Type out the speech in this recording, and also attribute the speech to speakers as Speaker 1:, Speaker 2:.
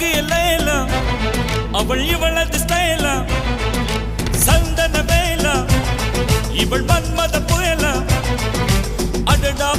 Speaker 1: அழகு எல்லாம் அவள் இவளது ஸ்டைலா சந்தன வேலா இவள் மன்மத புயலா அடடா